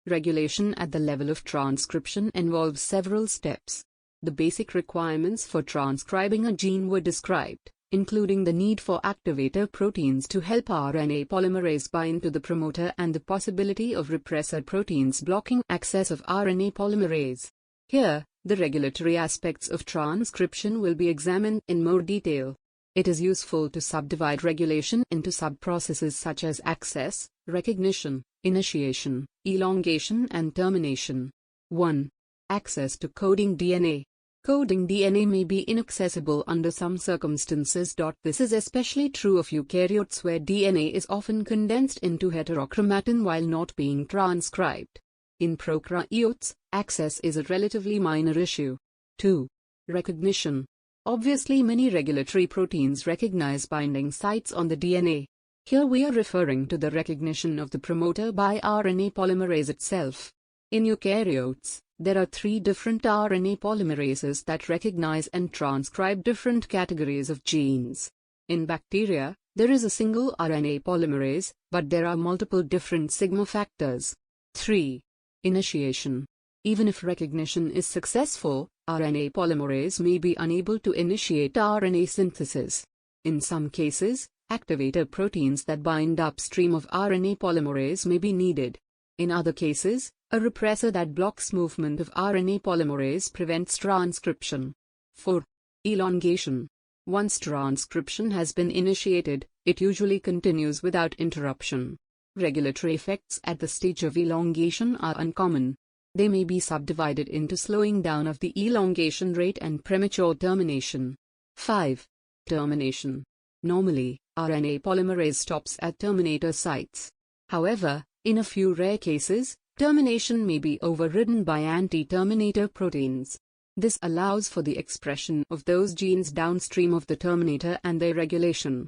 Regulation at the level of transcription involves several steps. The basic requirements for transcribing a gene were described, including the need for activator proteins to help RNA polymerase bind to the promoter and the possibility of repressor proteins blocking access of RNA polymerase. Here, the regulatory aspects of transcription will be examined in more detail. It is useful to subdivide regulation into sub-processes such as access, recognition, initiation, elongation and termination. 1. Access to coding DNA. Coding DNA may be inaccessible under some circumstances. This is especially true of eukaryotes where DNA is often condensed into heterochromatin while not being transcribed. In prokaryotes, access is a relatively minor issue. 2. Recognition. Obviously, many regulatory proteins recognize binding sites on the DNA. Here we are referring to the recognition of the promoter by RNA polymerase itself. In eukaryotes, there are 3 different RNA polymerases that recognize and transcribe different categories of genes. In bacteria, there is a single RNA polymerase, but there are multiple different sigma factors. 3. Initiation. Even if recognition is successful, RNA polymerase may be unable to initiate RNA synthesis. In some cases, activator proteins that bind upstream of RNA polymerase may be needed. In other cases, a repressor that blocks movement of RNA polymerase prevents transcription. 4. Elongation. Once transcription has been initiated, it usually continues without interruption. Regulatory effects at the stage of elongation are uncommon. They may be subdivided into slowing down of the elongation rate and premature termination. 5. Termination. Normally, RNA polymerase stops at terminator sites. However, in a few rare cases, termination may be overridden by anti-terminator proteins. This allows for the expression of those genes downstream of the terminator and their regulation.